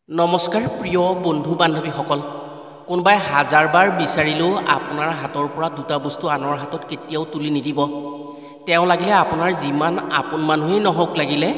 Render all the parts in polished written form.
নমস্কাৰ প্ৰিয় বন্ধু বান্ধৱীসকল কোনোবাই হাজাৰবাৰ বিচাৰিলেও আপোনাৰ হাতৰ পৰা দুটা বস্তু আনৰ হাতত কেতিয়াও তুলি নিদিব তেওঁ লাগিলে আপোনাৰ যিমান আপোন মানুহেই নহওক লাগিলে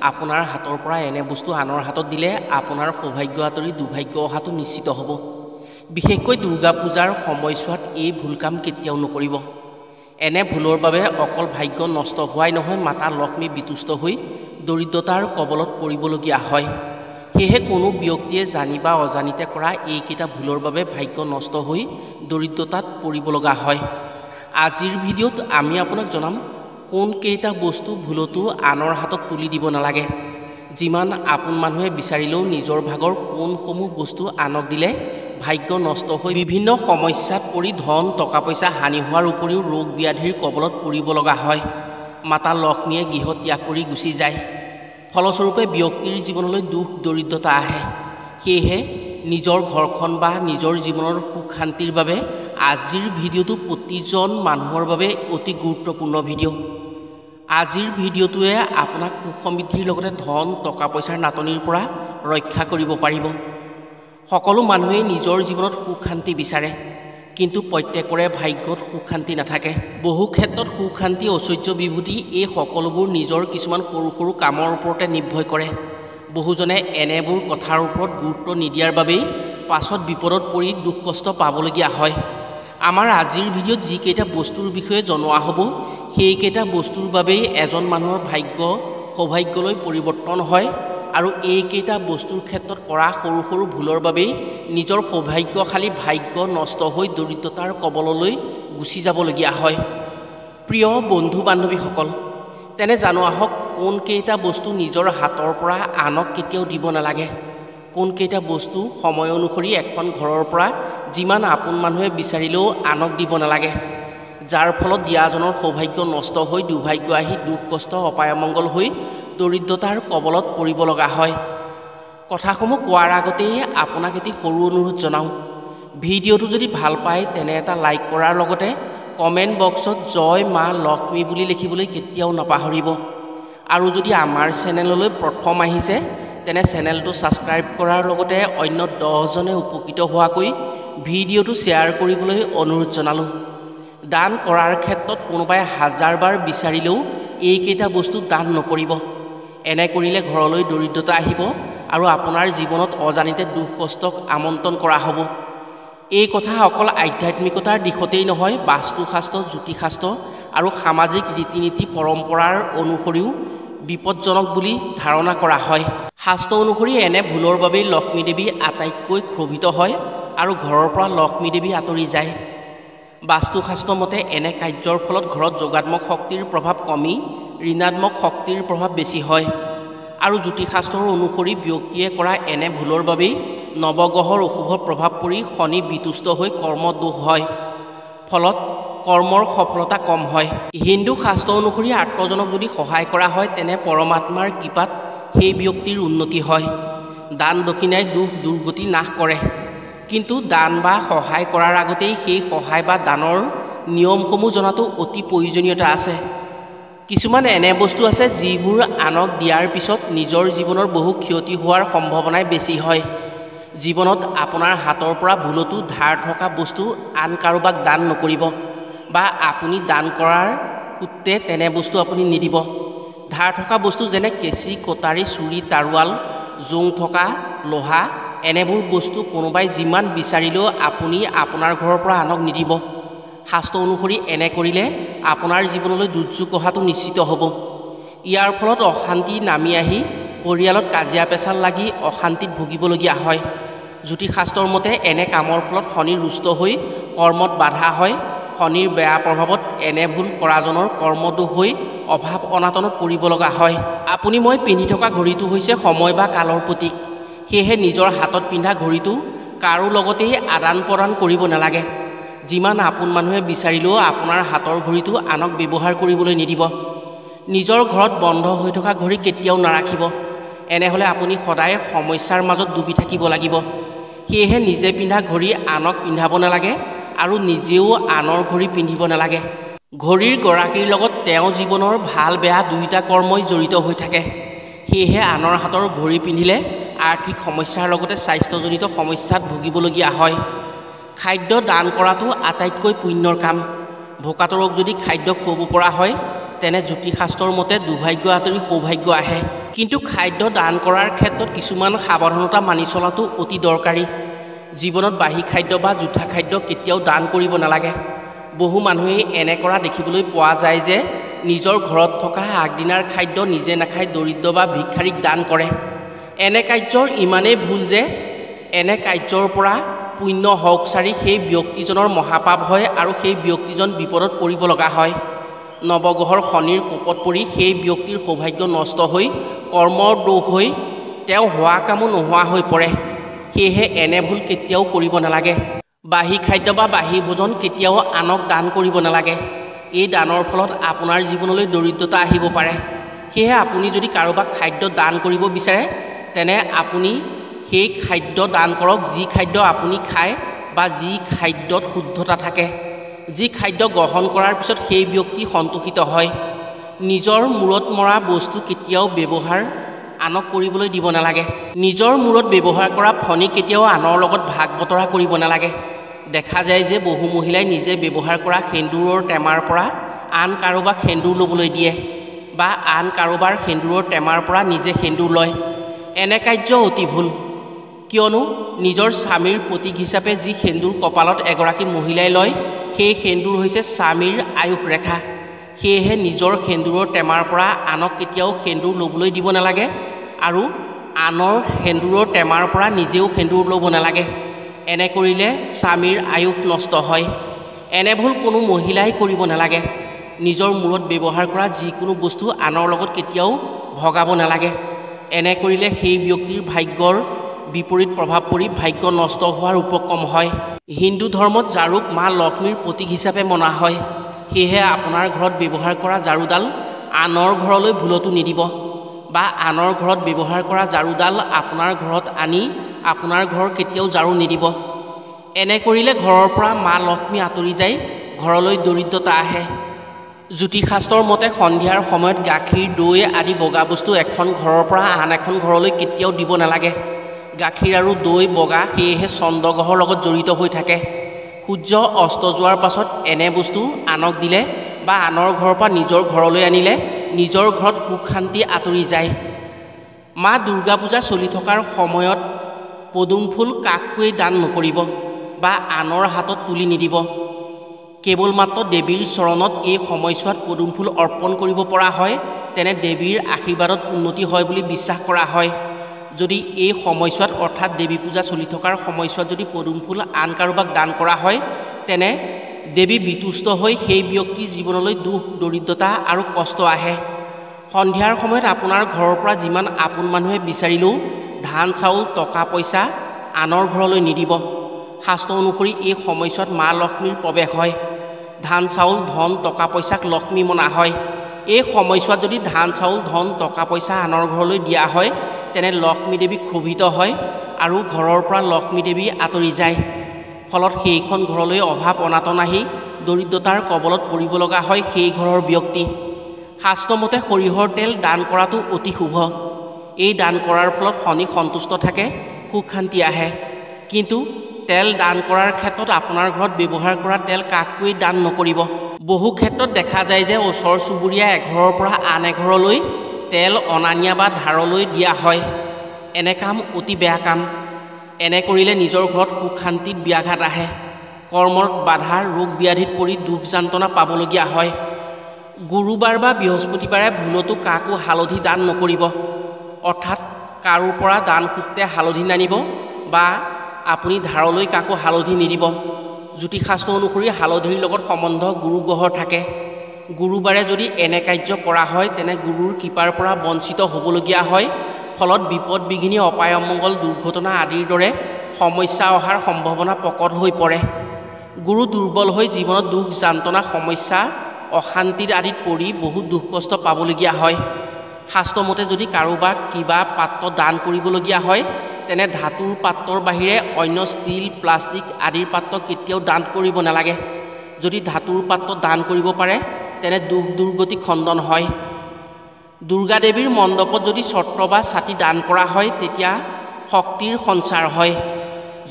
আপোনাৰ হাতৰ পৰা এনে বস্তু আনৰ হাতত দিলে আপোনাৰ সৌভাগ্য আতৰি দুৰ্ভাগ্য অহাটো নিশ্চিত হ'ব বিশেষকৈ দুৰ্গা পূজাৰ সময়ছোৱাত এই ভুল কাম কেতিয়াও নকৰিব এনে ভুলৰ বাবে অকল ভাগ্য নষ্ট হোৱাই নহয় মাতা লক্ষ্মী বিতুষ্ট হৈ দৰিদ্ৰতাৰ কবলত পৰিবলগীয়া হয় সেয়ে কোনো ব্যক্তিয়ে জানি বা অজানিতে কৰা এইকেইটা ভুলৰ বাবে ভাগ্য নষ্ট হৈ দৰিদ্ৰতাত পৰিব লগা হয় আজিৰ ভিডিঅ'ত আমি আপোনাক জনাম কোন কেইটা বস্তু ভুলতো আনৰ হাতত তুলি দিব নালাগে যিমান আপোন মানুহে বিচাৰিলেও নিজৰ ভাগৰ কোনসমূহ বস্তু আনক দিলে ভাগ্য নষ্ট হৈ বিভিন্ন সমস্যাত পৰি ধন টকা পইচা হানি হোৱাৰ উপৰিও ৰোগ ব্যাধিৰ কবলত পৰিব লগা হয় মাতা লক্ষ্মীয়ে গৃহ ত্যাগ কৰি গুচি যায় ফলস্বৰূপে ব্যক্তিৰ জীৱনলৈ দুখ দৰিদ্ৰতা আহে সেয়েহে নিজৰ ঘৰখন বা নিজৰ জীৱনৰ সুখ শান্তিৰ বাবে আজিৰ ভিডিঅ'টো প্ৰতিজন মানুহৰ বাবে অতি গুৰুত্বপূৰ্ণ ভিডিঅ' আজিৰ ভিডিঅ'টোৱে আপোনাক সুখ সমৃদ্ধিৰ লগতে ধন টকা পইচাৰ নাটনিৰ পৰা ৰক্ষা কৰিব পাৰিব সকলো মানুহেই নিজৰ জীৱনত সুখ শান্তি বিচাৰে কিন্তু প্ৰত্যেকৰে ভাগ্যত সুখ শান্তি নাথাকে বহু ক্ষেত্ৰত সুখ শান্তি ঐশ্বৰ্য বিভূতি এই সকলোবোৰ নিজৰ কিছুমান সৰু সৰু কামৰ ওপৰতে নিৰ্ভৰ কৰে বহুজনে এনেবোৰ কথাৰ ওপৰত গুৰুত্ব নিদিয়াৰ বাবেই পাছত বিপদত পৰি দুখ কষ্ট পাবলগীয়া হয় আমাৰ আজিৰ ভিডিঅ'ত যিকেইটা বস্তুৰ বিষয়ে জনোৱা হ'ব সেইকেইটা বস্তুৰ বাবেই এজন মানুহৰ ভাগ্য সৌভাগ্যলৈ পৰিৱৰ্তন হয় আৰু এইকেইটা বস্তুৰ ক্ষেত্ৰত কৰা সৰু সৰু ভুলৰ বাবেই নিজৰ সৌভাগ্যশালী ভাগ্য নষ্ট হৈ দৰিদ্ৰতাৰ কবললৈ গুচি যাবলগীয়া হয় প্ৰিয় বন্ধু বান্ধৱীসকল তেনে জানো আহক কোনকেইটা বস্তু নিজৰ হাতৰ পৰা আনক কেতিয়াও দিব নালাগে কোনকেইটা বস্তু সময় অনুসৰি এখন ঘৰৰ পৰা যিমান আপোন মানুহে বিচাৰিলেও আনক দিব নালাগে যাৰ ফলত দিয়াজনৰ সৌভাগ্য নষ্ট হৈ দুৰ্ভাগ্য আহি দুখ কষ্ট অপায়মংগল হৈ দৰিদ্ৰতাৰ কবলত পৰিব লগা হয় কথাসমূহ কোৱাৰ আগতেই আপোনাক এটি সৰু অনুৰোধ জনাওঁ ভিডিঅ'টো যদি ভাল পায় তেনে এটা লাইক কৰাৰ লগতে কমেণ্ট বক্সত জয় মা লক্ষ্মী বুলি লিখিবলৈ কেতিয়াও নাপাহৰিব আৰু যদি আমাৰ চেনেললৈ প্ৰথম আহিছে তেনে চেনেলটো ছাবস্ক্ৰাইব কৰাৰ লগতে অন্য 10জনে উপকৃত হোৱাকৈ ভিডিঅ'টো শ্বেয়াৰ কৰিবলৈ অনুৰোধ জনালোঁ দান কৰাৰ ক্ষেত্ৰত কোনোবাই হাজাৰবাৰ বিচাৰিলেও এইকেইটা বস্তু দান নকৰিব এনে কৰিলে ঘৰলৈ দৰিদ্ৰতা আহিব আৰু আপোনাৰ জীৱনত অজানিতে দুখ কষ্টক আমন্ত্ৰণ কৰা হ'ব এই কথা অকল আধ্যাত্মিকতাৰ দিশতেই নহয় বাস্তুশাস্ত্ৰ জ্যোতিষশাস্ত্ৰ আৰু সামাজিক ৰীতি নীতি পৰম্পৰাৰ অনুসৰিও বিপদজনক বুলি ধাৰণা কৰা হয় শাস্ত্ৰ অনুসৰি এনে ভুলৰ বাবেই লক্ষ্মী দেৱী আটাইতকৈ ক্ষোভিত হয় আৰু ঘৰৰ পৰা লক্ষ্মী দেৱী আঁতৰি যায় বাস্তুশাস্ত্ৰ মতে এনে কাৰ্যৰ ফলত ঘৰত যোগাত্মক শক্তিৰ প্ৰভাৱ কমি ঋণাত্মক শক্তিৰ প্ৰভাৱ বেছি হয় আৰু জ্যোতিষশাস্ত্ৰৰ অনুসৰি ব্যক্তিয়ে কৰা এনে ভুলৰ বাবেই নৱগ্ৰহৰ অশুভ প্ৰভাৱ পৰি শনি বিতুষ্ট হৈ কৰ্মদোষ হয় ফলত কৰ্মৰ সফলতা কম হয় হিন্দু শাস্ত্ৰ অনুসৰি আত্মজনক যদি সহায় কৰা হয় তেনে পৰমাত্মাৰ কৃপাত সেই ব্যক্তিৰ উন্নতি হয় দান দক্ষিণাই দুখ দুৰ্গতি নাশ কৰে কিন্তু দান বা সহায় কৰাৰ আগতেই সেই সহায় বা দানৰ নিয়মসমূহ জনাটো অতি প্ৰয়োজনীয়তা আছে কিছুমান এনে বস্তু আছে যিবোৰ আনক দিয়াৰ পিছত নিজৰ জীৱনৰ বহু ক্ষতি হোৱাৰ সম্ভাৱনাই বেছি হয় জীৱনত আপোনাৰ হাতৰ পৰা ভুলতো ধাৰ থকা বস্তু আন কাৰোবাক দান নকৰিব বা আপুনি দান কৰাৰ সূত্ৰে তেনে বস্তু আপুনি নিদিব ধাৰ থকা বস্তু যেনে কেঁচি কটাৰী চুৰি তাৰোৱাল জোং থকা লোহা এনেবোৰ বস্তু কোনোবাই যিমান বিচাৰিলেও আপুনি আপোনাৰ ঘৰৰ পৰা আনক নিদিব শাস্ত্ৰ অনুসৰি এনে কৰিলে আপোনাৰ জীৱনলৈ দুৰ্যোগ অহাটো নিশ্চিত হ'ব ইয়াৰ ফলত অশান্তি নামি আহি পৰিয়ালত কাজিয়া পেচাল লাগি অশান্তিত ভুগিবলগীয়া হয় জ্যোতিষশাস্ত্ৰৰ মতে এনে কামৰ ফলত শনি ৰুষ্ট হৈ কৰ্মত বাধা হয় শনিৰ বেয়া প্ৰভাৱত এনে ভুল কৰাজনৰ কৰ্মদোষ হৈ অভাৱ অনাটনত পৰিব লগা হয় আপুনি মই পিন্ধি থকা ঘড়ীটো হৈছে সময় বা কালৰ প্ৰতীক সেয়েহে নিজৰ হাতত পিন্ধা ঘড়ীটো কাৰো লগতেই আদান প্ৰদান কৰিব নালাগে যিমান আপোন মানুহে বিচাৰিলেও আপোনাৰ হাতৰ ঘড়ীটো আনক ব্যৱহাৰ কৰিবলৈ নিদিব নিজৰ ঘৰত বন্ধ হৈ থকা ঘড়ী কেতিয়াও নাৰাখিব এনেহ'লে আপুনি সদায় সমস্যাৰ মাজত ডুবি থাকিব লাগিব সেয়েহে নিজে পিন্ধা ঘড়ী আনক পিন্ধাব নালাগে আৰু নিজেও আনৰ ঘড়ী পিন্ধিব নালাগে ঘড়ীৰ গৰাকীৰ লগত তেওঁ জীৱনৰ ভাল বেয়া দুয়োটা কৰ্মই জড়িত হৈ থাকে সেয়েহে আনৰ হাতৰ ঘড়ী পিন্ধিলে আৰ্থিক সমস্যাৰ লগতে স্বাস্থ্যজনিত সমস্যাত ভুগিবলগীয়া হয়। খাদ্য দান কৰাটো আটাইতকৈ পুণ্যৰ কাম। ভোকাতুৰক যদি খাদ্য খুৱাব পৰা হয় তেনে জ্যোতিষশাস্ত্ৰৰ মতে দুৰ্ভাগ্য আঁতৰি সৌভাগ্য আহে। কিন্তু খাদ্য দান কৰাৰ ক্ষেত্ৰত কিছুমান সাৱধানতা মানি চলাটো অতি দৰকাৰী। জীৱনত বাহী খাদ্য বা জুঠা খাদ্য কেতিয়াও দান কৰিব নালাগে। বহু মানুহেই এনে কৰা দেখিবলৈ পোৱা যায় যে নিজৰ ঘৰত থকা আগদিনাৰ খাদ্য নিজে নাখাই দৰিদ্ৰ বা ভিক্ষাৰীক দান কৰে। এনে কাৰ্যৰ ইমানেই ভুল যে এনে কাৰ্যৰ পৰা পুণ্য হওকচাৰি সেই ব্যক্তিজনৰ মহাপাপ হয় আৰু সেই ব্যক্তিজন বিপদত পৰিব লগা হয়। নৱগ্ৰহৰ শনিৰ কোপত পৰি সেই ব্যক্তিৰ সৌভাগ্য নষ্ট হৈ কৰ্মৰ দোষ হৈ তেওঁ হোৱা কামো নোহোৱা হৈ পৰে। সেয়েহে এনে ভুল কেতিয়াও কৰিব নালাগে। বাহী খাদ্য বা বাহী ভোজন কেতিয়াও আনক দান কৰিব নালাগে। এই দানৰ ফলত আপোনাৰ জীৱনলৈ দৰিদ্ৰতা আহিব পাৰে। সেয়েহে আপুনি যদি কাৰোবাক খাদ্য দান কৰিব বিচাৰে তেনে আপুনি সেই খাদ্য দান কৰক যি খাদ্য আপুনি খায় বা যি খাদ্যত শুদ্ধতা থাকে, যি খাদ্য গ্ৰহণ কৰাৰ পিছত সেই ব্যক্তি সন্তোষিত হয়। নিজৰ মূৰত মৰা বস্তু কেতিয়াও ব্যৱহাৰ আনক কৰিবলৈ দিব নালাগে। নিজৰ মূৰত ব্যৱহাৰ কৰা ফণি কেতিয়াও আনৰ লগত ভাগ বতৰা কৰিব নালাগে। দেখা যায় যে বহু মহিলাই নিজে ব্যৱহাৰ কৰা সেন্দুৰৰ টেমাৰ পৰা আন কাৰোবাক সেন্দুৰ ল'বলৈ দিয়ে বা আন কাৰোবাৰ সেন্দুৰৰ টেমাৰ পৰা নিজে সেন্দুৰ লয়। এনে কাৰ্য অতি ভুল। কিয়নো নিজৰ স্বামীৰ প্ৰতীক হিচাপে যি সেন্দুৰ কপালত এগৰাকী মহিলাই লয় সেই সেন্দুৰ হৈছে স্বামীৰ আয়ুস ৰেখা। সেয়েহে নিজৰ সেন্দুৰৰ টেমাৰ পৰা আনক কেতিয়াও সেন্দুৰ ল'বলৈ দিব নালাগে আৰু আনৰ সেন্দুৰৰ টেমাৰ পৰা নিজেও সেন্দুৰ ল'ব নালাগে। এনে কৰিলে স্বামীৰ আয়ুস নষ্ট হয়। এনে ভুল কোনো মহিলাই কৰিব নালাগে। নিজৰ মূৰত ব্যৱহাৰ কৰা যিকোনো বস্তু আনৰ লগত কেতিয়াও ভগাব নালাগে। এনে কৰিলে সেই ব্যক্তিৰ ভাগ্যৰ বিপৰীত প্ৰভাৱ পৰি ভাগ্য নষ্ট হোৱাৰ উপক্ৰম হয়। হিন্দু ধৰ্মত ঝাৰুক মা লক্ষ্মীৰ প্ৰতীক হিচাপে মনা হয়। সেয়েহে আপোনাৰ ঘৰত ব্যৱহাৰ কৰা ঝাৰুডাল আনৰ ঘৰলৈ ভুলতো নিদিব বা আনৰ ঘৰত ব্যৱহাৰ কৰা ঝাৰুডাল আপোনাৰ ঘৰত আনি আপোনাৰ ঘৰ কেতিয়াও ঝাৰু নিদিব। এনে কৰিলে ঘৰৰ পৰা মা লক্ষ্মী আঁতৰি যায়, ঘৰলৈ দৰিদ্ৰতা আহে। জ্যোতিষশাস্ত্ৰৰ মতে সন্ধিয়াৰ সময়ত গাখীৰ, দৈ আদি বগা বস্তু এখন ঘৰৰ পৰা আন এখন ঘৰলৈ কেতিয়াও দিব নালাগে। গাখীৰ আৰু দৈ বগা, সেয়েহে চন্দ্ৰগ্ৰহৰ লগত জড়িত হৈ থাকে। সূৰ্য অস্ত যোৱাৰ পাছত এনে বস্তু আনক দিলে বা আনৰ ঘৰৰ পৰা নিজৰ ঘৰলৈ আনিলে নিজৰ ঘৰত সুখ শান্তি আঁতৰি যায়। মা দুৰ্গা পূজা চলি থকাৰ সময়ত পদুম ফুল কাকোৱেই দান নকৰিব বা আনৰ হাতত তুলি নিদিব। কেৱল মাত্ৰ দেৱীৰ চৰণত এই সময়ছোৱাত পদুম ফুল অৰ্পণ কৰিব পৰা হয়, তেনে দেৱীৰ আশীৰ্বাদত উন্নতি হয় বুলি বিশ্বাস কৰা হয়। যদি এই সময়ছোৱাত অৰ্থাৎ দেৱী পূজা চলি থকাৰ সময়ছোৱাত যদি পদুম ফুল আন কাৰোবাক দান কৰা হয় তেনে দেৱী বিতুষ্ট হৈ সেই ব্যক্তিৰ জীৱনলৈ দুখ, দৰিদ্ৰতা আৰু কষ্ট আহে। সন্ধিয়াৰ সময়ত আপোনাৰ ঘৰৰ পৰা যিমান আপোন মানুহে বিচাৰিলেও ধান চাউল টকা পইচা আনৰ ঘৰলৈ নিদিব। শাস্ত্ৰ অনুসৰি এই সময়ছোৱাত মা লক্ষ্মীৰ প্ৰৱেশ হয়। ধান চাউল ধন টকা পইচাক লক্ষ্মী মনা হয়। এই সময়ছোৱাত যদি ধান চাউল ধন টকা পইচা আনৰ ঘৰলৈ দিয়া হয় তেনে লক্ষ্মী দেৱী ক্ষোভিত হয় আৰু ঘৰৰ পৰা লক্ষ্মী দেৱী আঁতৰি যায়। ফলত সেইখন ঘৰলৈ অভাৱ অনাটন আহি দৰিদ্ৰতাৰ কবলত পৰিব লগা হয় সেই ঘৰৰ ব্যক্তি। শাস্ত্ৰমতে সৰিয়হৰ তেল দান কৰাটো অতি শুভ। এই দান কৰাৰ ফলত শনি সন্তুষ্ট থাকে, সুখ শান্তি আহে। কিন্তু তেল দান কৰাৰ ক্ষেত্ৰত আপোনাৰ ঘৰত ব্যৱহাৰ কৰা তেল কাকোৱেই দান নকৰিব। বহু ক্ষেত্ৰত দেখা যায় যে ওচৰ চুবুৰীয়া এঘৰৰ পৰা আন এঘৰলৈ তেল অনা নিয়া বা ধাৰলৈ দিয়া হয়। এনে কাম অতি বেয়া কাম। এনে কৰিলে নিজৰ ঘৰত সুখ শান্তিত ব্যাঘাত আহে। কৰ্মত বাধা, ৰোগ ব্যাধিত পৰি দুখ যান্ত্ৰণা পাবলগীয়া হয়। গুৰুবাৰ বা বৃহস্পতিবাৰে ভুলতো কাকো হালধি দান নকৰিব। অৰ্থাৎ কাৰো পৰা দান সূত্ৰে হালধি নানিব বা আপুনি ধাৰলৈ কাকো হালধি নিদিব। জ্যোতিষশাস্ত্ৰ অনুসৰি হালধিৰ লগত সম্বন্ধ গুৰু গ্ৰহৰ থাকে। গুৰুবাৰে যদি এনে কাৰ্য কৰা হয় তেনে গুৰুৰ কৃপাৰ পৰা বঞ্চিত হ'বলগীয়া হয়। ফলত বিপদ বিঘিনি, অপায় অমংগল, দুৰ্ঘটনা আদিৰ দৰে সমস্যা অহাৰ সম্ভাৱনা প্ৰকট হৈ পৰে। গুৰু দুৰ্বল হৈ জীৱনত দুখ যান্ত্ৰণা, সমস্যা, অশান্তিৰ আদিত পৰি বহুত দুখ কষ্ট পাবলগীয়া হয়। শাস্ত্ৰমতে যদি কাৰোবাক কিবা পাত্ৰ দান কৰিবলগীয়া হয় তেনে ধাতুৰ পাত্ৰৰ বাহিৰে অন্য ষ্টীল, প্লাষ্টিক আদিৰ পাত্ৰ কেতিয়াও দান কৰিব নালাগে। যদি ধাতুৰ পাত্ৰ দান কৰিব পাৰে তেনে দুখ দুৰ্গতি খণ্ডন হয়। দুৰ্গা দেৱীৰ মণ্ডপত যদি ছত্ৰ বা ছাতি দান কৰা হয় তেতিয়া শক্তিৰ সঞ্চাৰ হয়।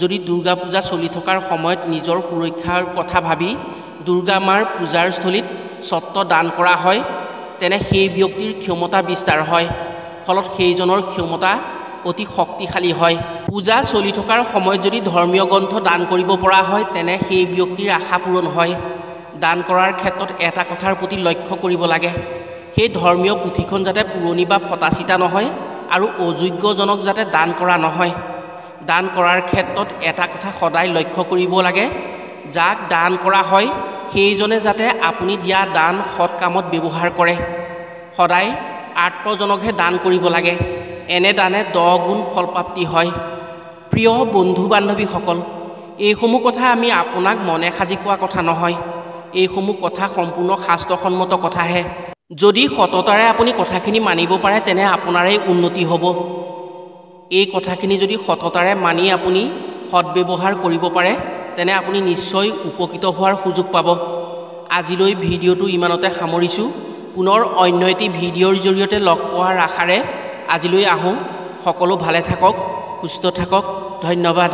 যদি দুৰ্গা পূজা চলি থকাৰ সময়ত নিজৰ সুৰক্ষাৰ কথা ভাবি দুৰ্গা মাৰ পূজাৰ স্থলীত ছত্ৰ দান কৰা হয়, তেনে সেই ব্যক্তিৰ ক্ষমতা বিস্তাৰ হয়, ফলত সেইজনৰ ক্ষমতা অতি শক্তিশালী হয়। পূজা চলি থকাৰ সময়ত যদি ধৰ্মীয় গ্ৰন্থ দান কৰিব পৰা হয়, তেনে সেই ব্যক্তিৰ আশা পূৰণ হয়। দান কৰাৰ ক্ষেত্ৰত এটা কথাৰ প্ৰতি লক্ষ্য কৰিব লাগে, সেই ধৰ্মীয় পুথিখন যাতে পুৰণি বা ফটা চিটা নহয় আৰু অযোগ্যজনক যাতে দান কৰা নহয়। দান কৰাৰ ক্ষেত্ৰত এটা কথা সদায় লক্ষ্য কৰিব লাগে, যাক দান কৰা হয় সেইজনে যাতে আপুনি দিয়া দান সৎ কামত ব্যৱহাৰ কৰে। সদায় আৰ্তজনকহে দান কৰিব লাগে, এনে দানে 10 গুণ ফলপ্ৰাপ্তি হয়। প্ৰিয় বন্ধু বান্ধৱীসকল, এইসমূহ কথা আমি আপোনাক মনে সাজি কোৱা কথা নহয়, এইসমূহ কথা সম্পূৰ্ণ শাস্ত্ৰসন্মত কথাহে। যদি সততাৰে আপুনি কথাখিনি মানিব পাৰে, তেনে আপোনাৰেই উন্নতি হ'ব। এই কথাখিনি যদি সততাৰে মানি আপুনি সৎব্যৱহাৰ কৰিব পাৰে, তেনে আপুনি নিশ্চয় উপকৃত হোৱাৰ সুযোগ পাব। আজিলৈ ভিডিঅ'টো ইমানতে সামৰিছোঁ। পুনৰ অন্য এটি ভিডিঅ'ৰ জৰিয়তে লগ পোৱাৰ আশাৰে আজিলৈ আহোঁ। সকলো ভালে থাকক, সুস্থ থাকক। ধন্যবাদ।